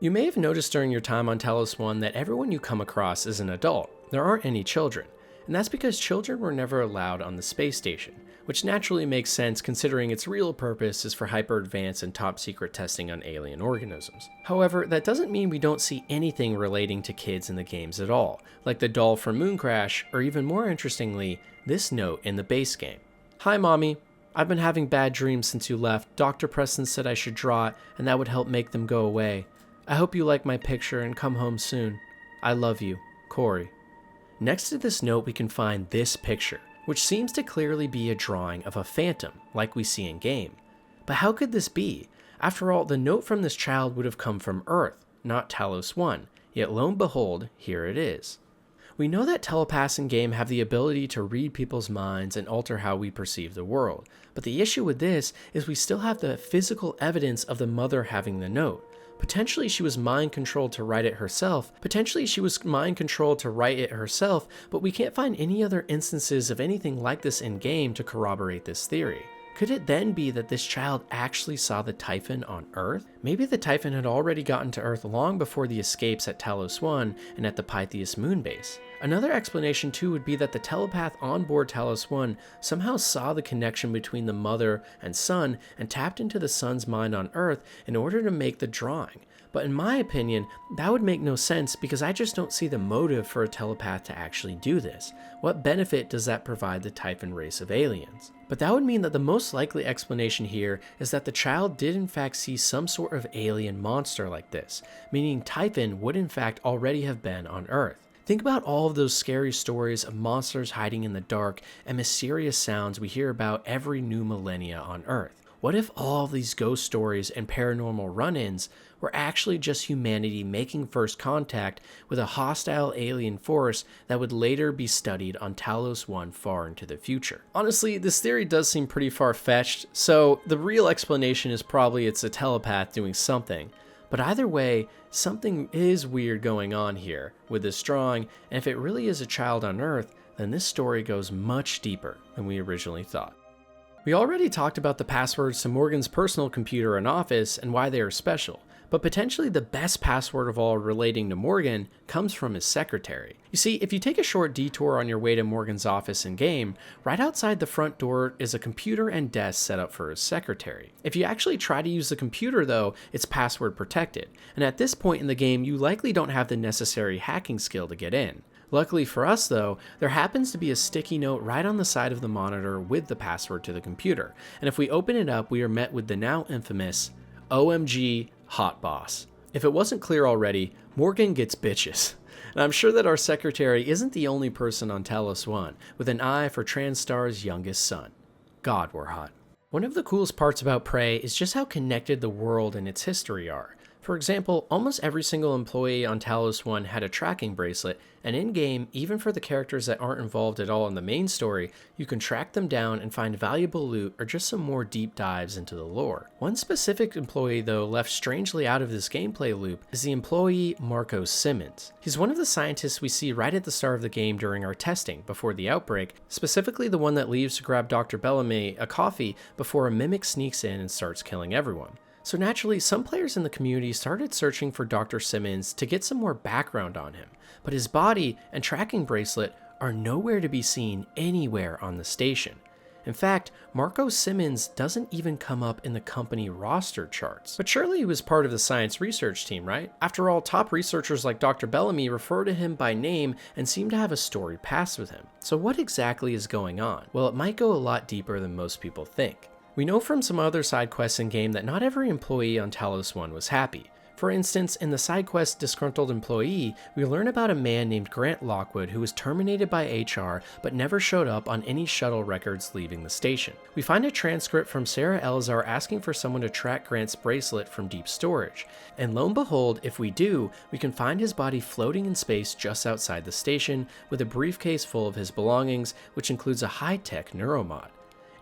You may have noticed during your time on Talos 1 that everyone you come across is an adult. There aren't any children. And that's because children were never allowed on the space station, which naturally makes sense considering its real purpose is for hyper-advanced and top-secret testing on alien organisms. However, that doesn't mean we don't see anything relating to kids in the games at all, like the doll from Moon Crash, or even more interestingly, this note in the base game. "Hi Mommy, I've been having bad dreams since you left. Dr. Preston said I should draw it, and that would help make them go away. I hope you like my picture and come home soon. I love you, Corey." Next to this note, we can find this picture, which seems to clearly be a drawing of a phantom, like we see in game. But how could this be? After all, the note from this child would have come from Earth, not Talos 1, yet lo and behold, here it is. We know that telepaths in game have the ability to read people's minds and alter how we perceive the world, but the issue with this is we still have the physical evidence of the mother having the note. Potentially she was mind controlled to write it herself, but we can't find any other instances of anything like this in game to corroborate this theory. Could it then be that this child actually saw the Typhon on Earth? Maybe the Typhon had already gotten to Earth long before the escapes at Talos 1 and at the Pythias moon base. Another explanation too would be that the telepath on board Talos 1 somehow saw the connection between the mother and son and tapped into the son's mind on Earth in order to make the drawing. But in my opinion, that would make no sense because I just don't see the motive for a telepath to actually do this. What benefit does that provide the Typhon race of aliens? But that would mean that the most likely explanation here is that the child did in fact see some sort of alien monster like this, meaning Typhon would in fact already have been on Earth. Think about all of those scary stories of monsters hiding in the dark and mysterious sounds we hear about every new millennia on Earth. What if all of these ghost stories and paranormal run-ins were actually just humanity making first contact with a hostile alien force that would later be studied on Talos 1 far into the future? Honestly, this theory does seem pretty far-fetched, so the real explanation is probably it's a telepath doing something. But either way, something is weird going on here with this drawing, and if it really is a child on Earth, then this story goes much deeper than we originally thought. We already talked about the passwords to Morgan's personal computer and office and why they are special, but potentially the best password of all relating to Morgan comes from his secretary. You see, if you take a short detour on your way to Morgan's office in game, right outside the front door is a computer and desk set up for his secretary. If you actually try to use the computer though, it's password protected, and at this point in the game you likely don't have the necessary hacking skill to get in. Luckily for us though, there happens to be a sticky note right on the side of the monitor with the password to the computer, and if we open it up we are met with the now infamous OMG Hot Boss. If it wasn't clear already, Morgan gets bitches. And I'm sure that our secretary isn't the only person on Talos 1 with an eye for Transstar's youngest son. God, we're hot. One of the coolest parts about Prey is just how connected the world and its history are. For example, almost every single employee on Talos 1 had a tracking bracelet, and in-game, even for the characters that aren't involved at all in the main story, you can track them down and find valuable loot or just some more deep dives into the lore. One specific employee, though, left strangely out of this gameplay loop is the employee Marco Simmons. He's one of the scientists we see right at the start of the game during our testing, before the outbreak, specifically the one that leaves to grab Dr. Bellamy a coffee before a mimic sneaks in and starts killing everyone. So naturally, some players in the community started searching for Dr. Simmons to get some more background on him, but his body and tracking bracelet are nowhere to be seen anywhere on the station. In fact, Marco Simmons doesn't even come up in the company roster charts. But surely he was part of the science research team, right? After all, top researchers like Dr. Bellamy refer to him by name and seem to have a storied past with him. So what exactly is going on? Well, it might go a lot deeper than most people think. We know from some other side quests in game that not every employee on Talos 1 was happy. For instance, in the side quest Disgruntled Employee, we learn about a man named Grant Lockwood who was terminated by HR but never showed up on any shuttle records leaving the station. We find a transcript from Sarah Elzar asking for someone to track Grant's bracelet from deep storage, and lo and behold, if we do, we can find his body floating in space just outside the station with a briefcase full of his belongings, which includes a high-tech neuromod.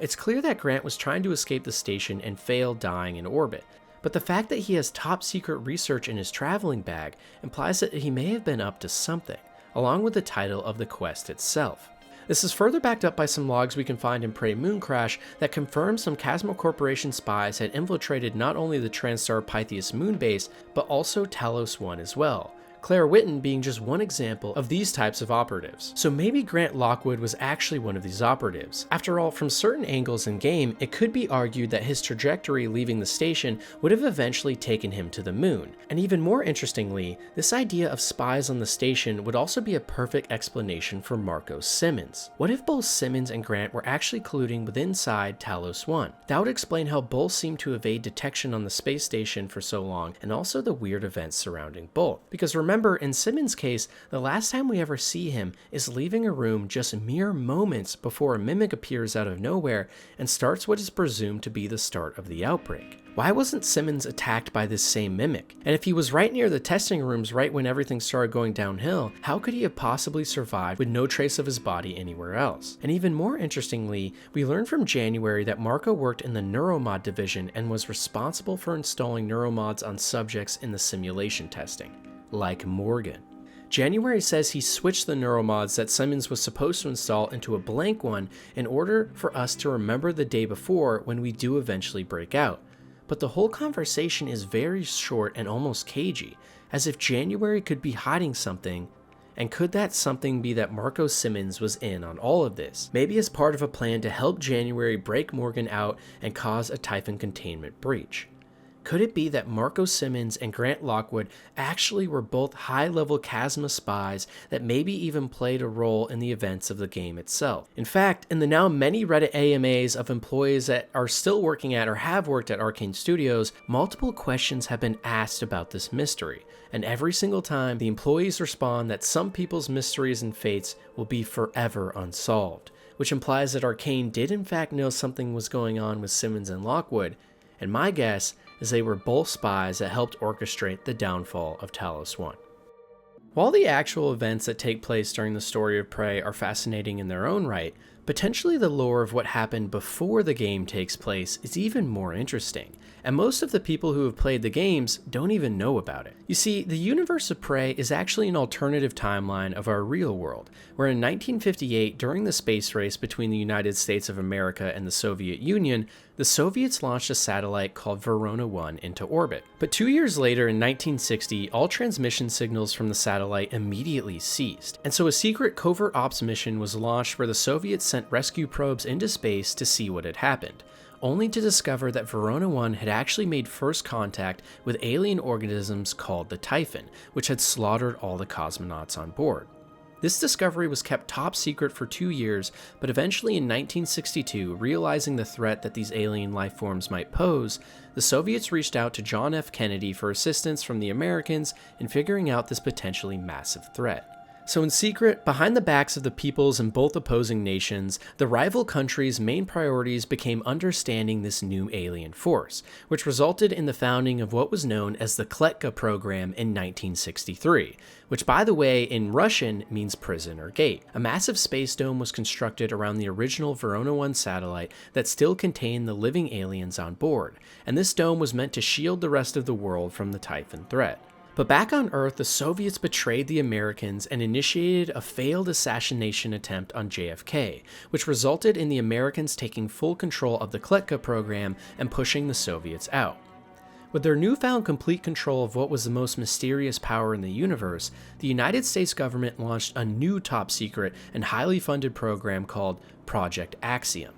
It's clear that Grant was trying to escape the station and failed, dying in orbit, but the fact that he has top secret research in his traveling bag implies that he may have been up to something, along with the title of the quest itself. This is further backed up by some logs we can find in Prey Moon Crash that confirm some Chasma Corporation spies had infiltrated not only the Transstar Pytheas moonbase, but also Talos 1 as well. Claire Witten being just one example of these types of operatives. So maybe Grant Lockwood was actually one of these operatives. After all, from certain angles in game, it could be argued that his trajectory leaving the station would have eventually taken him to the moon. And even more interestingly, this idea of spies on the station would also be a perfect explanation for Marco Simmons. What if both Simmons and Grant were actually colluding with inside Talos 1? That would explain how both seemed to evade detection on the space station for so long, and also the weird events surrounding both. Because remember, in Simmons' case, the last time we ever see him is leaving a room just mere moments before a mimic appears out of nowhere and starts what is presumed to be the start of the outbreak. Why wasn't Simmons attacked by this same mimic? And if he was right near the testing rooms right when everything started going downhill, how could he have possibly survived with no trace of his body anywhere else? And even more interestingly, we learned from January that Marco worked in the neuromod division and was responsible for installing neuromods on subjects in the simulation testing, like Morgan. January says he switched the neuromods that Simmons was supposed to install into a blank one in order for us to remember the day before when we do eventually break out. But the whole conversation is very short and almost cagey, as if January could be hiding something. And could that something be that Marco Simmons was in on all of this? Maybe as part of a plan to help January break Morgan out and cause a Typhon containment breach. Could it be that Marco Simmons and Grant Lockwood actually were both high-level Chasma spies that maybe even played a role in the events of the game itself? In fact, in the now many Reddit AMAs of employees that are still working at or have worked at Arcane Studios, multiple questions have been asked about this mystery. And every single time, the employees respond that some people's mysteries and fates will be forever unsolved, which implies that Arcane did in fact know something was going on with Simmons and Lockwood, and my guess is they were both spies that helped orchestrate the downfall of Talos 1. While the actual events that take place during the story of Prey are fascinating in their own right, potentially the lore of what happened before the game takes place is even more interesting, and most of the people who have played the games don't even know about it. You see, the universe of Prey is actually an alternative timeline of our real world, where in 1958, during the space race between the United States of America and the Soviet Union, the Soviets launched a satellite called Verona 1 into orbit. But 2 years later, in 1960, all transmission signals from the satellite immediately ceased, and so a secret covert ops mission was launched where the Soviets sent rescue probes into space to see what had happened, only to discover that Verona 1 had actually made first contact with alien organisms called the Typhon, which had slaughtered all the cosmonauts on board. This discovery was kept top secret for 2 years, but eventually in 1962, realizing the threat that these alien life forms might pose, the Soviets reached out to John F. Kennedy for assistance from the Americans in figuring out this potentially massive threat. So in secret, behind the backs of the peoples in both opposing nations, the rival countries' main priorities became understanding this new alien force, which resulted in the founding of what was known as the Kletka program in 1963, which by the way in Russian means prison or gate. A massive space dome was constructed around the original Verona 1 satellite that still contained the living aliens on board, and this dome was meant to shield the rest of the world from the Typhon threat. But back on Earth, the Soviets betrayed the Americans and initiated a failed assassination attempt on JFK, which resulted in the Americans taking full control of the Kletka program and pushing the Soviets out. With their newfound complete control of what was the most mysterious power in the universe, the United States government launched a new top-secret and highly funded program called Project Axiom.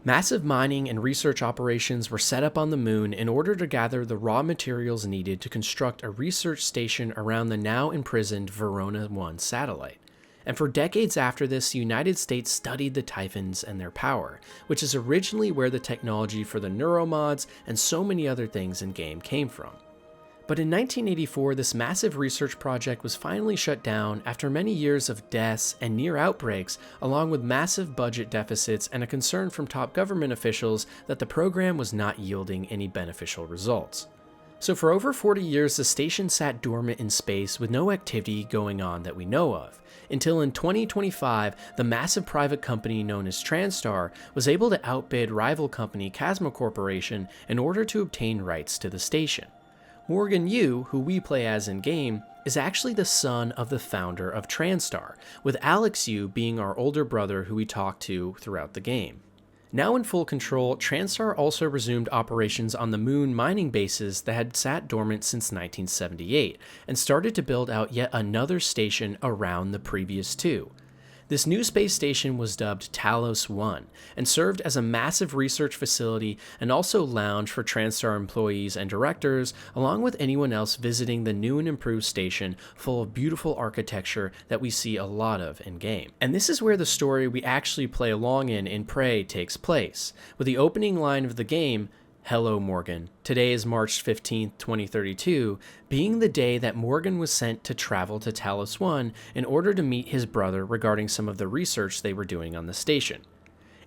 Massive mining and research operations were set up on the moon in order to gather the raw materials needed to construct a research station around the now imprisoned Verona 1 satellite. And for decades after this, the United States studied the Typhons and their power, which is originally where the technology for the neuromods and so many other things in-game came from. But in 1984, this massive research project was finally shut down after many years of deaths and near outbreaks, along with massive budget deficits and a concern from top government officials that the program was not yielding any beneficial results. So for over 40 years, the station sat dormant in space with no activity going on that we know of, until in 2025, the massive private company known as Transstar was able to outbid rival company Chasma Corporation in order to obtain rights to the station. Morgan Yu, who we play as in-game, is actually the son of the founder of Transtar, with Alex Yu being our older brother who we talk to throughout the game. Now in full control, Transtar also resumed operations on the moon mining bases that had sat dormant since 1978, and started to build out yet another station around the previous two. This new space station was dubbed Talos 1 and served as a massive research facility and also lounge for Transtar employees and directors, along with anyone else visiting the new and improved station full of beautiful architecture that we see a lot of in-game. And this is where the story we actually play along in Prey takes place, with the opening line of the game, "Hello, Morgan. Today is March 15th, 2032, being the day that Morgan was sent to travel to Talos 1 in order to meet his brother regarding some of the research they were doing on the station.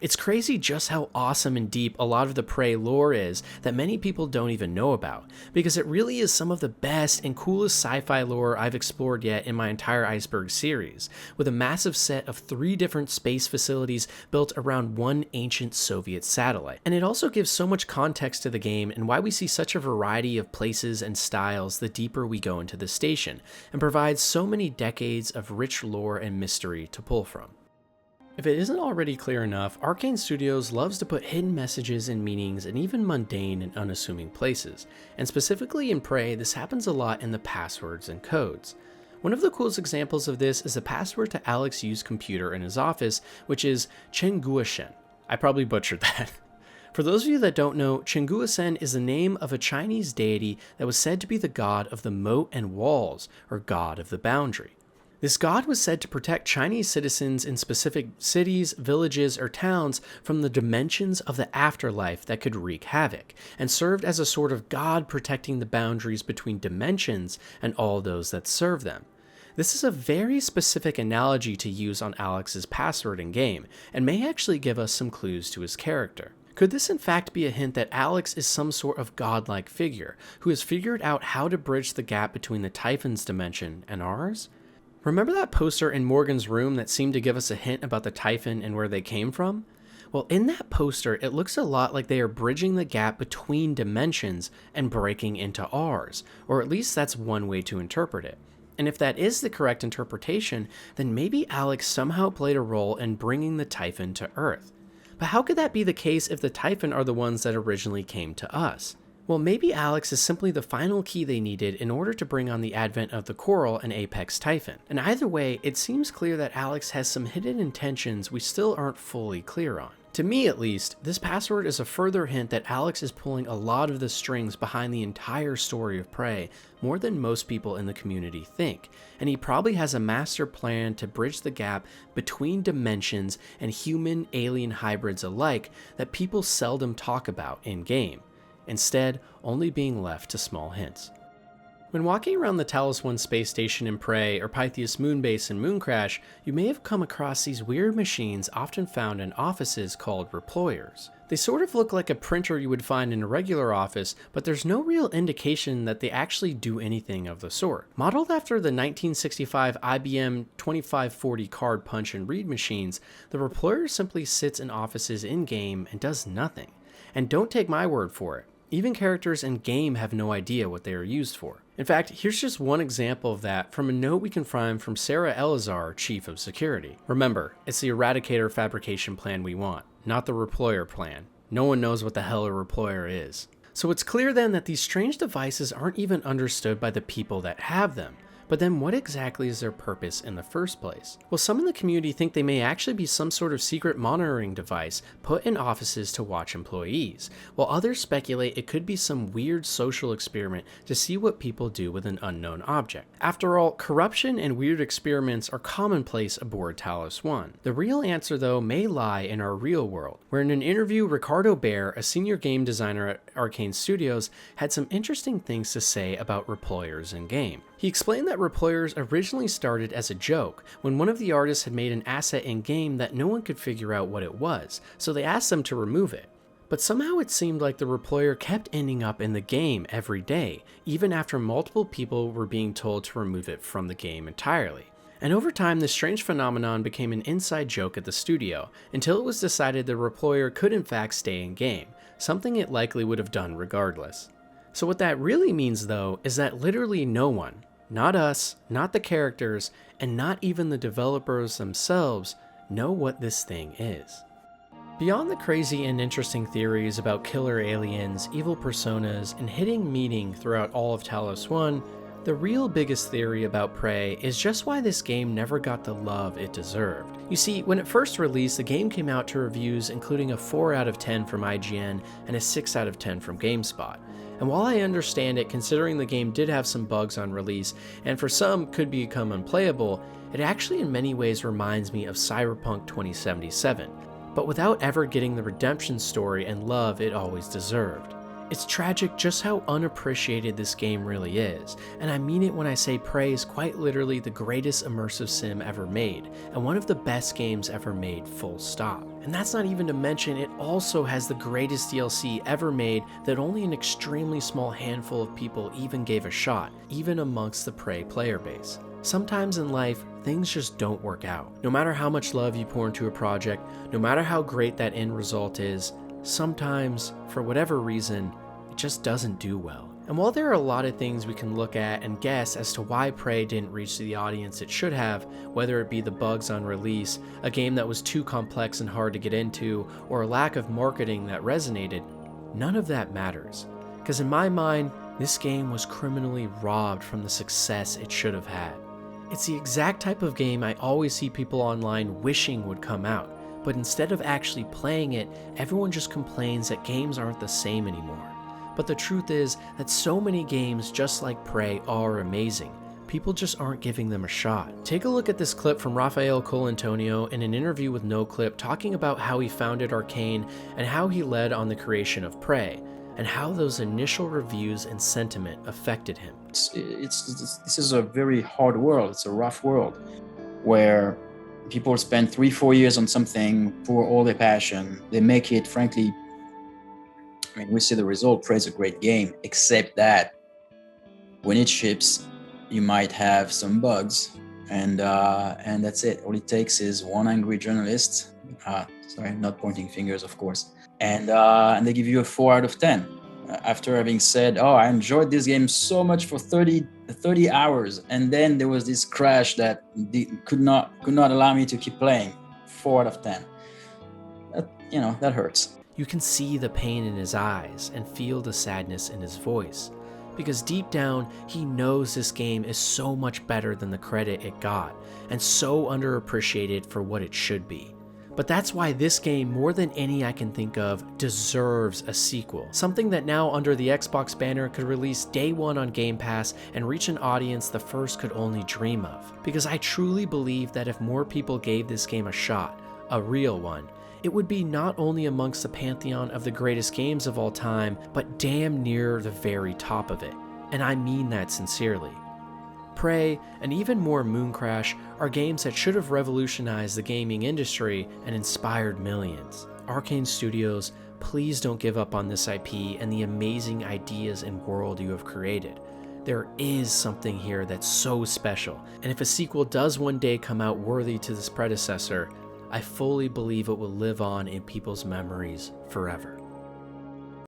It's crazy just how awesome and deep a lot of the Prey lore is that many people don't even know about, because it really is some of the best and coolest sci-fi lore I've explored yet in my entire Iceberg series, with a massive set of 3 different space facilities built around one ancient Soviet satellite. And it also gives so much context to the game and why we see such a variety of places and styles the deeper we go into the station, and provides so many decades of rich lore and mystery to pull from. If it isn't already clear enough, Arcane Studios loves to put hidden messages and meanings in even mundane and unassuming places, and specifically in Prey, this happens a lot in the passwords and codes. One of the coolest examples of this is the password to Alex Yu's computer in his office, which is Chenguoshen. I probably butchered that. For those of you that don't know, Chenguoshen is the name of a Chinese deity that was said to be the god of the moat and walls, or god of the boundary. This god was said to protect Chinese citizens in specific cities, villages, or towns from the dimensions of the afterlife that could wreak havoc, and served as a sort of god protecting the boundaries between dimensions and all those that serve them. This is a very specific analogy to use on Alex's password in game, and may actually give us some clues to his character. Could this in fact be a hint that Alex is some sort of godlike figure, who has figured out how to bridge the gap between the Typhon's dimension and ours? Remember that poster in Morgan's room that seemed to give us a hint about the Typhon and where they came from? Well, in that poster, it looks a lot like they are bridging the gap between dimensions and breaking into ours, or at least that's one way to interpret it. And if that is the correct interpretation, then maybe Alex somehow played a role in bringing the Typhon to Earth. But how could that be the case if the Typhon are the ones that originally came to us? Well, maybe Alex is simply the final key they needed in order to bring on the advent of the Coral and Apex Typhon. And either way, it seems clear that Alex has some hidden intentions we still aren't fully clear on. To me at least, this password is a further hint that Alex is pulling a lot of the strings behind the entire story of Prey, more than most people in the community think, and he probably has a master plan to bridge the gap between dimensions and human-alien hybrids alike that people seldom talk about in-game, instead only being left to small hints. When walking around the Talos 1 space station in Prey or Pythias Moonbase in Mooncrash, you may have come across these weird machines often found in offices called reployers. They sort of look like a printer you would find in a regular office, but there's no real indication that they actually do anything of the sort. Modeled after the 1965 IBM 2540 card punch and read machines, the reployer simply sits in offices in-game and does nothing. And don't take my word for it. Even characters in game have no idea what they are used for. In fact, here's just one example of that from a note we can find from Sarah Elazar, Chief of Security. Remember, it's the Eradicator fabrication plan we want, not the reployer plan. No one knows what the hell a reployer is. So it's clear then that these strange devices aren't even understood by the people that have them. But then what exactly is their purpose in the first place? Well, some in the community think they may actually be some sort of secret monitoring device put in offices to watch employees, while others speculate it could be some weird social experiment to see what people do with an unknown object. After all, corruption and weird experiments are commonplace aboard Talos 1. The real answer, though, may lie in our real world, where in an interview, Ricardo Bear, a senior game designer at Arcane Studios, had some interesting things to say about reployers in game. He explained that reployers originally started as a joke when one of the artists had made an asset in-game that no one could figure out what it was, so they asked them to remove it. But somehow it seemed like the reployer kept ending up in the game every day, even after multiple people were being told to remove it from the game entirely. And over time, this strange phenomenon became an inside joke at the studio, until it was decided the reployer could in fact stay in-game, something it likely would have done regardless. So what that really means, though, is that literally no one, not us, not the characters, and not even the developers themselves know what this thing is. Beyond the crazy and interesting theories about killer aliens, evil personas, and hidden meaning throughout all of Talos 1, the real biggest theory about Prey is just why this game never got the love it deserved. You see, when it first released, the game came out to reviews including a 4 out of 10 from IGN and a 6 out of 10 from GameSpot. And while I understand it, considering the game did have some bugs on release, and for some could become unplayable, it actually in many ways reminds me of Cyberpunk 2077, but without ever getting the redemption story and love it always deserved. It's tragic just how unappreciated this game really is, and I mean it when I say Prey is quite literally the greatest immersive sim ever made, and one of the best games ever made, full stop. And that's not even to mention it also has the greatest DLC ever made that only an extremely small handful of people even gave a shot, even amongst the Prey player base. Sometimes in life, things just don't work out. No matter how much love you pour into a project, no matter how great that end result is, sometimes, for whatever reason, it just doesn't do well. And while there are a lot of things we can look at and guess as to why Prey didn't reach the audience it should have, whether it be the bugs on release, a game that was too complex and hard to get into, or a lack of marketing that resonated, none of that matters. Because in my mind, this game was criminally robbed from the success it should have had. It's the exact type of game I always see people online wishing would come out, but instead of actually playing it, everyone just complains that games aren't the same anymore. But the truth is that so many games just like Prey are amazing. People just aren't giving them a shot. Take a look at this clip from Rafael Colantonio in an interview with NoClip talking about how he founded Arcane and how he led on the creation of Prey, and how those initial reviews and sentiment affected him. This is a very hard world. It's a rough world where people spend 3-4 years on something, pour all their passion. They make it, frankly, I mean, we see the result. Prey's a great game, except that when it ships, you might have some bugs, and that's it. All it takes is one angry journalist. Sorry, not pointing fingers, of course. And they give you a 4 out of 10 after having said, "Oh, I enjoyed this game so much for 30 hours, and then there was this crash that could not allow me to keep playing." 4 out of 10. That hurts. You can see the pain in his eyes and feel the sadness in his voice, because deep down, he knows this game is so much better than the credit it got, and so underappreciated for what it should be. But that's why this game, more than any I can think of, deserves a sequel. Something that now under the Xbox banner could release day one on Game Pass and reach an audience the first could only dream of. Because I truly believe that if more people gave this game a shot, a real one, it would be not only amongst the pantheon of the greatest games of all time, but damn near the very top of it. And I mean that sincerely. Prey, and even more Mooncrash, are games that should have revolutionized the gaming industry and inspired millions. Arcane Studios, please don't give up on this IP and the amazing ideas and world you have created. There is something here that's so special, and if a sequel does one day come out worthy to this predecessor, I fully believe it will live on in people's memories forever.